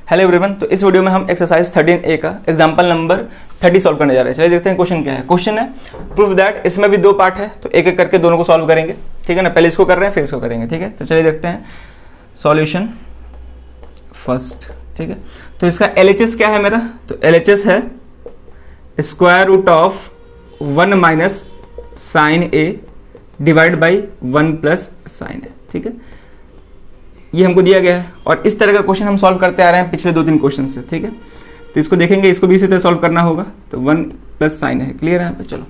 Hello everyone. तो इस video में हम एक्सरसाइज 13A का एग्जांपल नंबर 30 सॉल्व करने जा रहे हैं। चलिए देखते हैं क्वेश्चन क्या है। क्वेश्चन है प्रूफ दैट, इसमें भी दो पार्ट है तो एक एक करके दोनों को सॉल्व करेंगे, ठीक है ना। पहले इसको कर रहे हैं फिर इसको करेंगे, ठीक है। तो चलिए देखते हैं सॉल्यूशन फर्स्ट, ठीक है। तो इसका LHS क्या है मेरा, तो LHS है square root of 1 minus sine A divide by 1 plus sine A, ठीक है। ये हमको दिया गया है और इस तरह का क्वेश्चन हम सॉल्व करते आ रहे हैं पिछले 2-3 क्वेश्चन से, ठीक है। तो इसको देखेंगे, इसको भी इसी तरह सॉल्व करना होगा। तो 1 प्लस साइन है, क्लियर है यहाँ पे। चलो,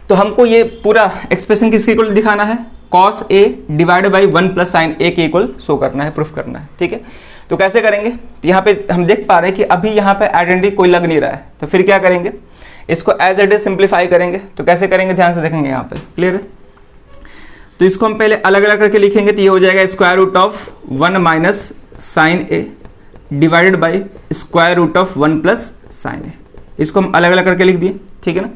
तो हमको ये पूरा एक्सप्रेशन किसके इक्वल दिखाना है, cos A divide by 1 plus sine A के इक्वल शो करना है, प्रूफ करना है, ठीक है। तो कैसे करेंगे, तो यहाँ पे हम देख पा रहे हैं कि अभी यहाँ पे आइडेंटिटी कोई लग नहीं रहा है, तो फिर क्या करेंगे, इसको एज इट इज सिंप्लीफाई करेंगे। तो कैसे करेंगे ध्यान से देखेंगे यहाँ पे, क्लियर है। तो इसको हम पहले अलग अलग करके लिखेंगे, तो ये हो जाएगा square root of 1 minus sine A divided by square root of 1 plus sine A. इसको हम अलग अलग करके लिख दिए, ठीक है ना।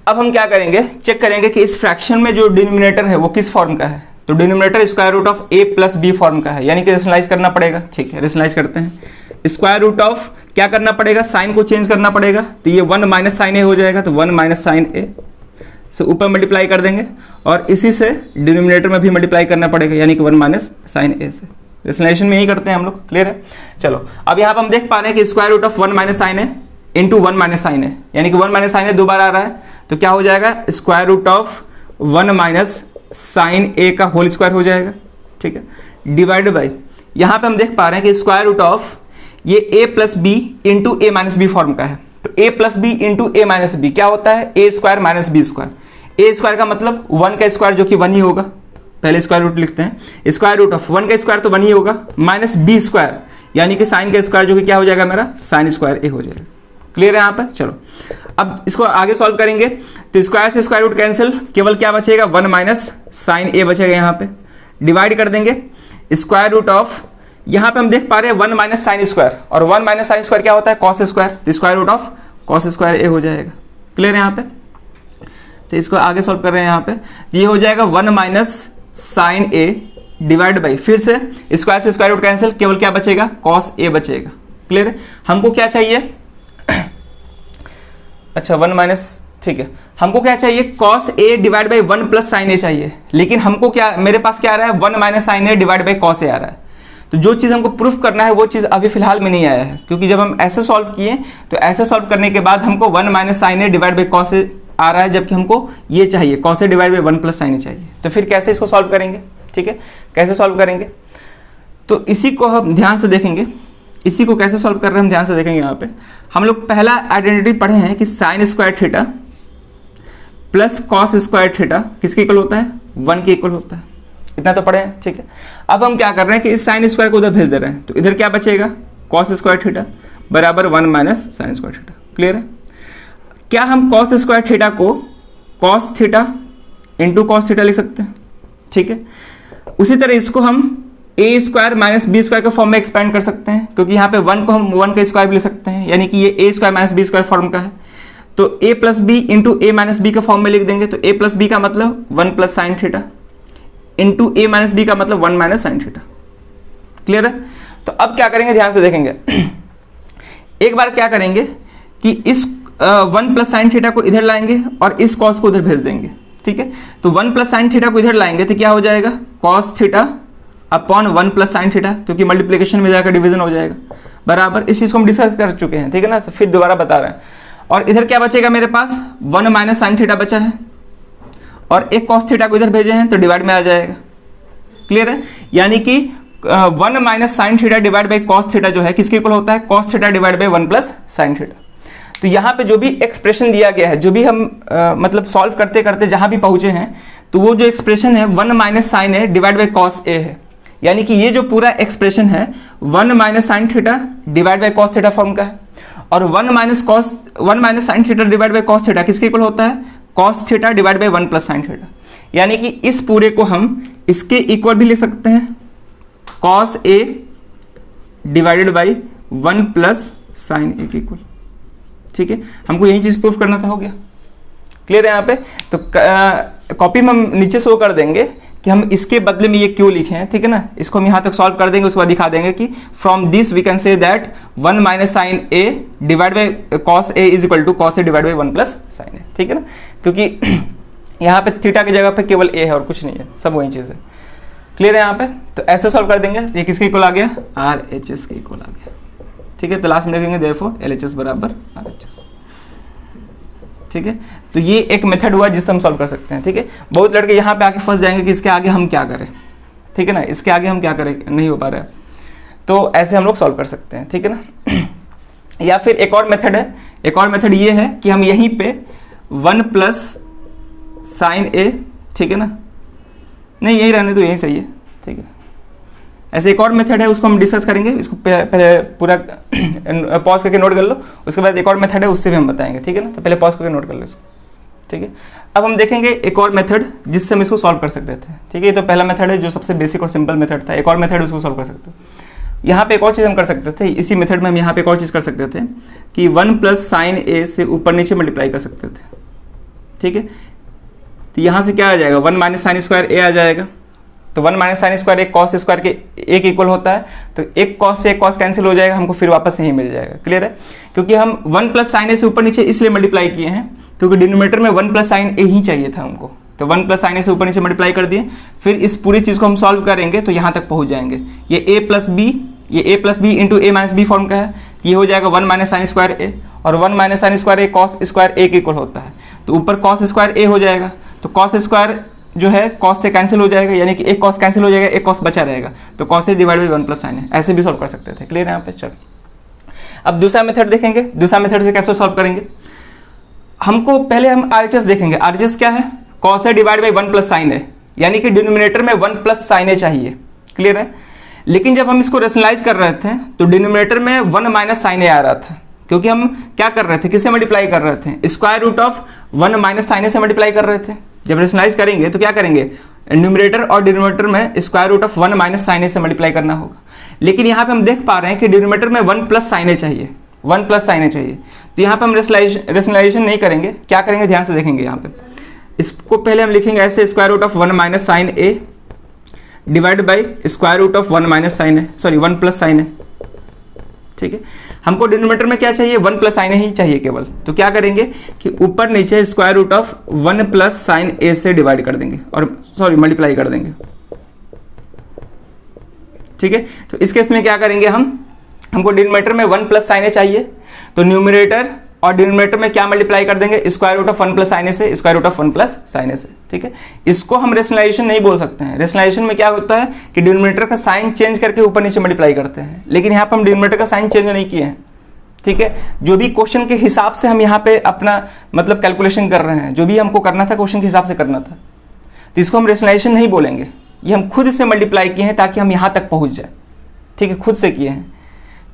अब हम क्या करेंगे, चेक करेंगे कि इस फ्रैक्शन में जो डिनोमिनेटर है वो किस फॉर्म का है। तो denominator square root of a plus b form का है, यानी कि रेशनलाइज करना पड़ेगा, ठीक है। रेशनलाइज करते हैं। स्क्वायर रूट ऑफ क्या करना पड़ेगा, साइन को चेंज करना पड़ेगा, तो ये 1 माइनस साइन ए हो जाएगा, तो 1 माइनस साइन ए से ऊपर मल्टीप्लाई कर देंगे और इसी से डिनोमिनेटर में भी मल्टीप्लाई करना पड़ेगा, यानी कि 1 माइनस साइन ए से। रेशनलाइजेशन में ही करते हैं हम लोग, क्लियर है। चलो, अब यहाँ पर हम देख पा रहे हैं कि square root of 1 minus sine A into 1 minus sine A, यानी कि 1 माइनस साइन ए 2 बार आ रहा है, तो क्या हो जाएगा, square root of 1 minus sine A का होल स्क्वायर हो जाएगा, ठीक है। डिवाइड बाई, यहाँ पे हम देख पा रहे हैं कि स्क्वायर रूट ऑफ ये a plus B into A minus b form का है। तो a plus B into A minus b क्या होता है, a square minus B square. A square का मतलब 1 का स्क्वायर जो कि 1 ही होगा, पहले स्क्वायर रूट लिखते हैं। स्क्वायर रूट ऑफ 1 का स्क्वायर तो 1 ही होगा, माइनस बी स्क्वायर यानी कि साइन का स्क्वायर जो कि क्या हो जाएगा मेरा, साइन स्क्वायर ए हो जाएगा, क्लियर है यहाँ पे। चलो, अब इसको आगे सॉल्व करेंगे, तो स्क्वायर से स्क्वायर रूट कैंसिल, केवल क्या बचेगा, 1 माइनस साइन ए बचेगा यहाँ पे। डिवाइड कर देंगे स्क्वायर रूट ऑफ, यहाँ पे हम देख पा रहे हैं 1 माइनस साइन स्क्वायर, और 1 माइनस साइन स्क्वायर क्या होता है, कॉस स्क्वायर, तो square root of cos square A हो जाएगा, क्लियर है यहाँ पे। तो इसको आगे सॉल्व कर रहे हैं यहाँ पे, ये हो जाएगा 1 minus sine A divide by, फिर से स्क्वायर से स्क्वायर रूट कैंसिल, केवल क्या बचेगा, कॉस ए बचेगा, क्लियर है। हमको क्या चाहिए, अच्छा 1 माइनस, ठीक है, हमको क्या चाहिए, cos A divide by 1 plus sine A चाहिए, लेकिन हमको क्या, मेरे पास क्या आ रहा है, 1 minus sine A divide by cos A आ रहा है। तो जो चीज़ हमको प्रूफ करना है वो चीज़ अभी फिलहाल में नहीं आया है, क्योंकि जब हम ऐसे सॉल्व किए तो ऐसे सॉल्व करने के बाद हमको 1 minus sine A divide by cos A आ रहा है, जबकि हमको ये चाहिए cos A divide by 1 plus sine A चाहिए। तो फिर कैसे इसको सॉल्व करेंगे, ठीक है, कैसे सॉल्व करेंगे, तो इसी को हम ध्यान से देखेंगे, इसी को कैसे सॉल्व कर रहे हैं हम ध्यान से देखेंगे। यहाँ पे हम लोग पहला आइडेंटिटी पढ़े हैं कि sine square theta plus cos square theta किसके इक्वल होता है, 1 के इक्वल होता है, इतना तो पढ़े हैं, ठीक है। अब हम क्या कर रहे हैं कि इस साइन स्क्वायर को उधर भेज दे रहे हैं, तो इधर क्या बचेगा, कॉस स्क्वायर थीटा बराबर 1 minus sine square theta, clear है। क्या हम कॉस स्क्वायर थीटा को cos theta into cos theta लिख सकते हैं, ठीक है। उसी तरह इसको हम ए स्क्वायर माइनस बी स्क्वायर के फॉर्म में एक्सपेंड कर सकते हैं, क्योंकि यहाँ पे 1 को हम 1 का स्क्वायर भी लिख सकते हैं, यानी कि ये A square minus B square form का है। तो A plus B into A minus B के फॉर्म में लिख देंगे, तो ए प्लस बी का मतलब 1 प्लस साइन थीटा इंटू ए माइनस बी का मतलब 1 माइनस साइन थीटा, क्लियर है। तो अब क्या करेंगे, ध्यान से देखेंगे। एक बार क्या करेंगे कि इस 1 प्लस साइन थीटा को इधर लाएंगे और इस कॉस को उधर भेज देंगे, ठीक है। तो 1 प्लस साइन थीटा को इधर लाएंगे तो क्या हो जाएगा, cos theta upon 1 plus sine theta, क्योंकि मल्टीप्लिकेशन में जाकर डिवीजन हो जाएगा, बराबर। इस चीज को हम डिस्कस कर चुके हैं, ठीक है ना, तो फिर दोबारा बता रहे हैं। और इधर क्या बचेगा मेरे पास, 1 माइनस साइन थीटा बचा है और एक कॉस थीटा को इधर भेजे हैं तो डिवाइड में आ जाएगा, क्लियर है। यानी कि 1 minus sine theta divide by cos theta जो है किसके इक्वल होता है, cos theta divide by 1 plus sine theta. तो यहाँ पे जो भी एक्सप्रेशन दिया गया है, जो भी हम मतलब सॉल्व करते करते जहां भी पहुंचे हैं, तो वो जो एक्सप्रेशन है 1 minus sine A divide by cos A है, यानी कि ये जो पूरा एक्सप्रेशन है 1 minus sine theta divide by cos theta form का है, और 1 minus sine theta divide by cos theta किसके इक्वल होता है, cos theta divide by 1 plus sine theta. यानी कि इस पूरे को हम इसके इक्वल भी लिख सकते हैं, cos A divided by 1 plus sine A के इक्वल, ठीक है। हमको यही चीज प्रूफ करना था, हो गया, क्लियर है यहाँ पे। तो कॉपी में हम नीचे शो कर देंगे कि कि हम इसके बदले में ये क्यों लिखे हैं, ठीक है ना। इसको हम यहाँ तक सॉल्व कर देंगे, उसके बाद दिखा देंगे कि from this we can say that 1 minus sine A divide by cos A is equal to cos A divide by 1 plus sine A, ठीक है ना, क्योंकि यहाँ पे थीटा की जगह पे केवल ए है और कुछ नहीं है, सब वही चीज़ है। क्लियर है यहाँ पे। तो ऐसे सॉल्व कर देंगे। ये किसके इक्वल आ गया, आर एच एस के इक्वल आ गया, ठीक है। तो लास्ट में लिखेंगे देयरफॉर एल एच एस बराबर आर एच एस, ठीक है। तो ये एक मेथड हुआ जिससे हम सॉल्व कर सकते हैं, ठीक है। बहुत लड़के यहाँ पे आके फंस जाएंगे कि इसके आगे हम क्या करें, ठीक है ना, इसके आगे हम क्या करें, नहीं हो पा रहा है। तो ऐसे हम लोग सॉल्व कर सकते हैं, ठीक है ना। या फिर एक और मेथड है, एक और मेथड ये है कि हम यहीं पे 1 प्लस साइन ए, ठीक है ना, नहीं यही रहने तो यही सही है, ठीक है। ऐसे एक और मेथड है, उसको हम डिस्कस करेंगे, इसको पहले पूरा पॉज करके नोट कर लो, उसके बाद एक और मेथड है उससे भी हम बताएंगे, ठीक है ना। तो पहले पॉज करके नोट कर लो इसको, ठीक है। अब हम देखेंगे एक और मेथड जिससे हम इसको सॉल्व कर सकते थे, ठीक है। तो पहला मेथड है जो सबसे बेसिक और सिंपल मेथड था, एक और मेथड उसको सॉल्व कर सकते हैं। यहाँ पे एक और चीज़ हम कर सकते थे, इसी मेथड में हम यहाँ पे एक और चीज़ कर सकते थे कि 1 प्लस साइन ए से ऊपर नीचे मल्टीप्लाई कर सकते थे, ठीक है। तो यहाँ से क्या आ जाएगा, 1 माइनस साइन स्क्वायर ए आ जाएगा। तो 1 माइनस साइन स्क्वायर एक कॉस स्क्वायर के एक इक्वल होता है, तो एक कॉस से एक कॉस कैंसिल हो जाएगा, हमको फिर वापस यही मिल जाएगा। क्लियर है। क्योंकि हम 1 प्लस साइन ए से ऊपर नीचे इसलिए मल्टीप्लाई किए हैं क्योंकि डिनोमिनेटर में 1 प्लस साइन ए ही चाहिए था हमको, तो 1 प्लस साइन ए से ऊपर नीचे मल्टीप्लाई कर दिए। फिर इस पूरी चीज़ को हम सॉल्व करेंगे तो यहाँ तक पहुँच जाएंगे। ये ए प्लस बी इंटू ए माइनस बी फॉर्म का है, ये हो जाएगा 1 माइनस साइन स्क्वायर ए, और 1 माइनस साइन स्क्वायर ए कॉस स्क्वायर ए के इक्वल होता है, तो ऊपर कॉस स्क्वायर ए हो जाएगा। तो कॉस स्क्वायर जो है कॉस से कैंसिल हो जाएगा, यानी कि एक कॉस कैंसिल हो जाएगा, एक कॉस बचा रहेगा, तो cos A divide by 1 plus sign है। ऐसे भी सॉल्व कर सकते थे। क्लियर है यहाँ पे। चलो अब दूसरा मेथड देखेंगे, दूसरा मेथड से कैसे सॉल्व करेंगे। हमको पहले हम आरएचएस देखेंगे। आरएचएस क्या है, cos A divide by 1 plus sine A, यानी कि डिनोमिनेटर में 1 प्लस साइन ए चाहिए। क्लियर है। लेकिन जब हम इसको रेशनलाइज कर रहे थे तो डिनोमिनेटर में 1 माइनस साइन ए आ रहा था, क्योंकि हम क्या कर रहे थे, किससे मल्टीप्लाई कर रहे थे, square root of 1 minus sine A से मल्टीप्लाई कर रहे थे। जब रेशनलाइज करेंगे तो क्या करेंगे, न्यूमरेटर और डिनोमिनेटर में square root of 1 minus sine A से मल्टीप्लाई करना होगा। लेकिन यहाँ पे हम देख पा रहे हैं कि डिनोमिनेटर में 1 प्लस साइन ए चाहिए, 1 प्लस साइन ए चाहिए, तो यहाँ पे हम रेशनलाइजेशन नहीं करेंगे। क्या करेंगे, ध्यान से देखेंगे। यहाँ पे इसको पहले हम लिखेंगे ऐसे, square root of 1 minus sine A divide by square root of 1 minus sine A, sorry 1 plus sine A, ठीक है। हमको डिनोमिनेटर में क्या चाहिए, 1 प्लस साइन ए ही चाहिए केवल, तो क्या करेंगे कि ऊपर नीचे square root of 1 plus sine A से डिवाइड कर देंगे, और सॉरी मल्टीप्लाई कर देंगे, ठीक है। तो इस केस में क्या करेंगे, हमको डिनोमिनेटर में 1 प्लस साइन ए चाहिए, तो न्यूमरेटर और डिनोमिनेटर में क्या मल्टीप्लाई कर देंगे, square root of 1 plus sine A से, square root of 1 plus sine A से, ठीक है। इसको हम रेशनलाइजेशन नहीं बोल सकते हैं। रेशनलाइजेशन में क्या होता है कि डिनोमिनेटर का साइन चेंज करके ऊपर नीचे मल्टीप्लाई करते हैं, लेकिन यहाँ पर हम डिनोमिनेटर का साइन चेंज नहीं किए हैं, ठीक है। जो भी क्वेश्चन के हिसाब से हम यहाँ पे अपना मतलब कैलकुलेशन कर रहे हैं, जो भी हमको करना था क्वेश्चन के हिसाब से करना था, तो इसको हम रेशनलाइजेशन नहीं बोलेंगे। ये हम खुद से मल्टीप्लाई किए हैं ताकि हम यहाँ तक पहुँच जाए, ठीक है, खुद से किए हैं।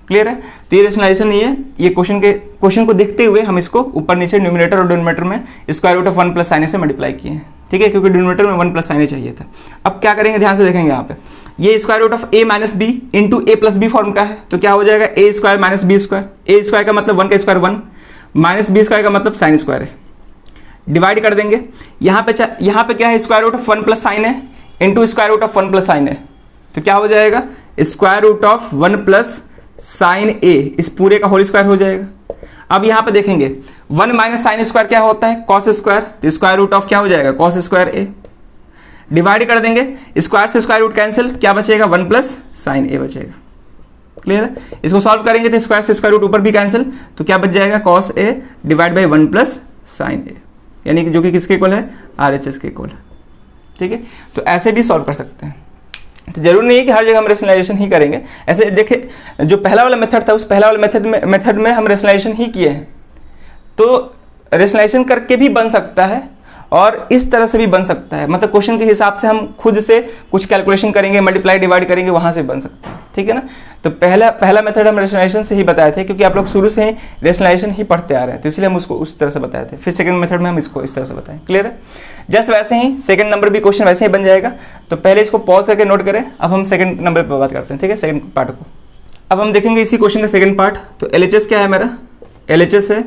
क्लियर है। तो ये रेशनलाइजेशन नहीं है, ये क्वेश्चन को देखते हुए हम इसको ऊपर नीचे न्यूमरेटर और डिनोमिनेटर में square root of 1 plus sine A से मल्टीप्लाई किए हैं, ठीक है, क्योंकि डिनोमिनेटर में 1 प्लस साइन ए चाहिए था। अब क्या करेंगे, ध्यान से देखेंगे। यहाँ पे ये square root of a minus b into a plus b form का है, तो क्या हो जाएगा, a square minus B square. A square का मतलब 1 का स्क्वायर 1, माइनस बी स्क्वायर का मतलब साइन स्क्वायर है। डिवाइड कर देंगे। यहाँ पे क्या है, square root of 1 plus sine A into square root of 1 plus sine A, तो क्या हो जाएगा, square root of 1 plus sine A, इस पूरे का होल स्क्वायर हो जाएगा। अब यहां पे देखेंगे 1 माइनस साइन स्क्वायर क्या होता है, कॉस स्क्वायर, तो स्क्वायर रूट ऑफ क्या हो जाएगा, कॉस स्क्वायर ए। डिवाइड कर देंगे, स्क्वायर से स्क्वायर रूट कैंसिल, क्या बचेगा, 1 प्लस साइन ए बचेगा। क्लियर है। इसको सॉल्व करेंगे तो स्क्वायर से स्क्वायर रूट ऊपर भी कैंसिल, तो क्या बच जाएगा, cos A divide by 1 plus sine A, यानी कि जो कि किसके इक्वल है, आरएचएस के इक्वल है, ठीक है। तो ऐसे भी सॉल्व कर सकते हैं। तो जरूर नहीं है कि हर जगह हम रेशनलाइजेशन ही करेंगे। ऐसे देखिए, जो पहला वाला मेथड था उस पहला वाला मेथड में हम रेशनलाइजेशन ही किए हैं, तो रेशनलाइजेशन करके भी बन सकता है और इस तरह से भी बन सकता है। मतलब क्वेश्चन के हिसाब से हम खुद से कुछ कैलकुलेशन करेंगे, मल्टीप्लाई डिवाइड करेंगे, वहां से बन सकता है, ठीक है ना। तो पहला मेथड हम रेशनलाइजेशन से ही बताए थे, क्योंकि आप लोग शुरू से ही रेशनलाइजेशन ही पढ़ते आ रहे हैं, तो इसलिए हम उसको उस तरह से बताए थे। फिर सेकंड मेथड में हम इसको इस तरह से बताएं। क्लियर है। जस्ट वैसे ही सेकंड नंबर भी क्वेश्चन वैसे ही बन जाएगा। तो पहले इसको पॉज करके नोट करें। अब हम सेकंड नंबर पर बात करते हैं, ठीक है, सेकंड पार्ट को। अब हम देखेंगे इसी क्वेश्चन का सेकंड पार्ट। तो एलएचएस क्या है मेरा, एलएचएस है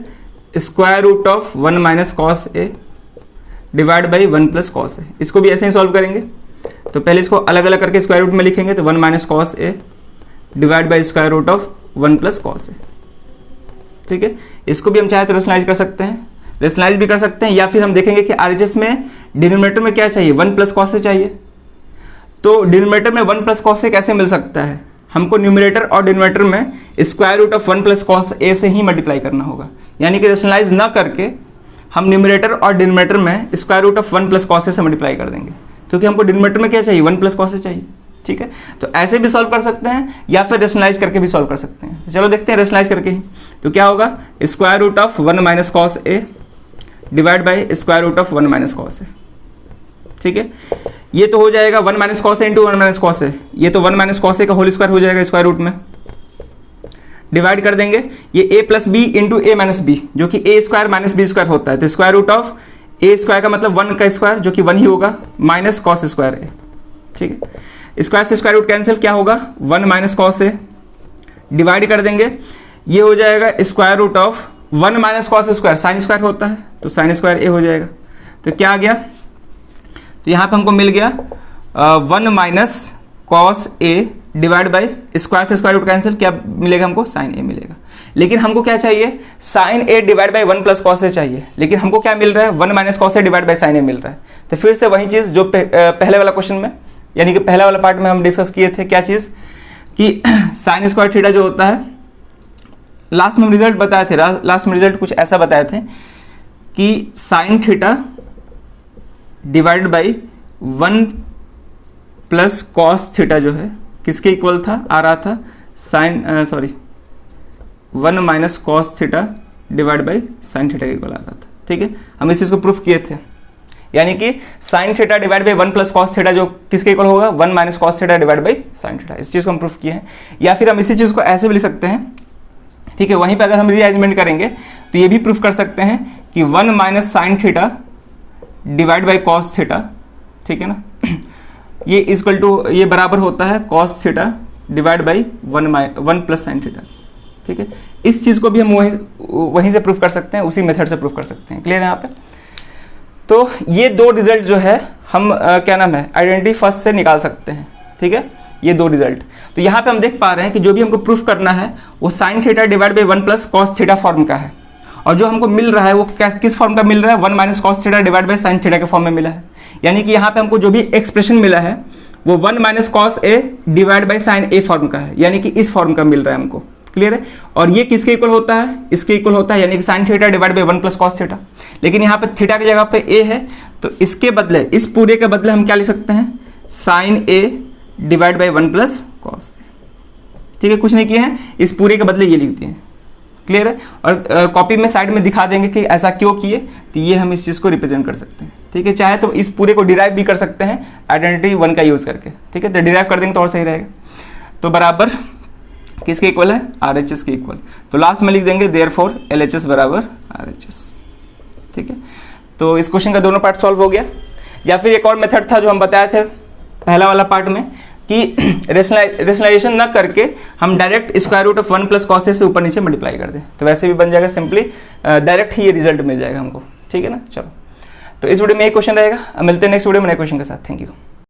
square root of 1 minus cos A divide by 1 plus cos A. इसको भी ऐसे ही सॉल्व करेंगे। तो पहले इसको अलग अलग करके स्क्वायर रूट में लिखेंगे, तो 1 minus cos A divide by square root of 1 plus cos A. ठीक है, इसको भी हम चाहे तो रेशनलाइज कर सकते हैं, रेशनलाइज भी कर सकते हैं, या फिर हम देखेंगे कि आरएचएस में डिनोमिनेटर में क्या चाहिए, 1 प्लस कॉस ए चाहिए। तो डिनोमिनेटर में 1 प्लस कॉस ए कैसे मिल सकता है, हमको न्यूमरेटर और डिनोमिनेटर में square root of 1 plus cos A से ही मल्टीप्लाई करना होगा। यानी कि रेशनलाइज ना करके हम न्यूमरेटर और डिनोमिनेटर में square root of 1 plus cos A से मल्टीप्लाई कर देंगे, क्योंकि हमको डिनोमिनेटर में क्या चाहिए, 1 प्लस कॉस ए चाहिए। ठीक है, तो ऐसे भी सॉल्व कर सकते हैं या फिर रेशनलाइज करके भी सॉल्व कर सकते हैं। चलो देखते हैं रेशनलाइज करके ही। तो क्या होगा, square root of 1 minus cos A divide by square root of 1 minus cos A. ठीक है, ये तो हो जाएगा 1 minus cos A into 1 minus cos A, ये तो 1 माइनस कॉस ए का होल स्क्वायर हो जाएगा स्क्वायर रूट में, डिवाइड कर देंगे ये a plus B into A minus b, जो कि a square minus B square होता है। तो square root of a square का मतलब 1 का स्क्वायर, जो कि 1 ही होगा, माइनस कॉस स्क्वायर ए। ठीक है, स्क्वायर से स्क्वायर रूट कैंसिल, क्या होगा 1 माइनस कॉस ए, डिवाइड कर देंगे, ये हो जाएगा square root of 1 minus cos square, sine square होता है, तो साइन स्क्वायर ए हो जाएगा। तो क्या आ गया, तो यहाँ पे हमको मिल गया 1 minus cos A divide by square से स्क्वायर रूट कैंसिल, क्या मिलेगा हमको, साइन ए मिलेगा। लेकिन हमको क्या चाहिए, sine A divide by 1 plus cos A चाहिए, लेकिन हमको क्या मिल रहा है, 1 minus cos A divide by sine A मिल रहा है। तो फिर से वही चीज़ जो पहले वाला क्वेश्चन में, यानी कि पहला वाला पार्ट में हम डिस्कस किए थे, क्या चीज़ कि साइन स्क्वायर थीटा जो होता है, लास्ट में हम रिजल्ट बताए थे, लास्ट में रिजल्ट कुछ ऐसा बताए थे कि sine theta divide by 1 plus cos theta जो है किसके इक्वल था, आ रहा था sine 1 minus cos theta divide by sine theta के इक्वल आ रहा था। ठीक है, हम इस चीज़ को प्रूफ किए थे, यानी कि sine theta divide by 1 plus cos theta जो किसके इक्वल होगा, 1 minus cos theta divide by sine theta. इस चीज़ को हम प्रूफ किए हैं, या फिर हम इसी चीज़ को ऐसे भी लिख सकते हैं। ठीक है, वहीं पर अगर हम रीअरेंजमेंट करेंगे तो ये भी प्रूफ कर सकते हैं कि 1 minus sine theta divide by cos theta, ठीक है ना, ये इक्वल टू, ये बराबर होता है cos theta divide by 1 plus sine theta. ठीक है, इस चीज़ को भी हम वहीं से प्रूफ कर सकते हैं, उसी मेथड से प्रूफ कर सकते हैं। क्लियर है यहाँ पे। तो ये दो रिजल्ट जो है हम क्या नाम है, आइडेंटिटी फर्स्ट से निकाल सकते हैं। ठीक है, ये दो रिजल्ट। तो यहाँ पे हम देख पा रहे हैं कि जो भी हमको प्रूफ करना है वो sign theta divide by 1 plus cos theta form का है, और जो हमको मिल रहा है वो किस फॉर्म का मिल रहा है, 1 minus cos theta divide by sine theta के फॉर्म में मिला है। यानी कि यहाँ पे हमको जो भी एक्सप्रेशन मिला है वो 1 minus cos A divide by sine A form का है, यानी कि इस फॉर्म का मिल रहा है हमको। क्लियर है, और ये किसके इक्वल होता है, इसके इक्वल होता है, यानी कि sine theta divide by 1 plus cos theta. लेकिन यहाँ पे थीटा की जगह पे ए है, तो इसके बदले, इस पूरे के बदले हम क्या लिख सकते हैं, sine A divide by 1 plus cos A. ठीक है, कुछ नहीं किए हैं, इस पूरे के बदले ये लिख दिए। क्लियर है, और कॉपी में साइड में दिखा देंगे कि ऐसा क्यों किए, तो ये हम इस चीज़ को रिप्रेजेंट कर सकते हैं। ठीक है, चाहे तो इस पूरे को डिराइव भी कर सकते हैं आइडेंटिटी 1 का यूज़ करके। ठीक है, तो डिराइव कर देंगे तो और सही रहेगा। तो बराबर किसके इक्वल है, RHS के इक्वल। तो लास्ट में लिख देंगे देयरफॉर LHS बराबर RHS। ठीक है, तो इस क्वेश्चन का दोनों पार्ट सॉल्व हो गया। या फिर एक और मेथड था जो हम बताए थे पहला वाला पार्ट में, कि रेशनलाइजेशन ना करके हम direct square root of 1 plus cos A से ऊपर नीचे मल्टीप्लाई कर दें, तो वैसे भी बन जाएगा, सिंपली डायरेक्ट ही ये रिजल्ट मिल जाएगा हमको। ठीक है ना, चलो, तो इस वीडियो में एक क्वेश्चन रहेगा, अब मिलते हैं नेक्स्ट वीडियो में नए क्वेश्चन के साथ। Thank you.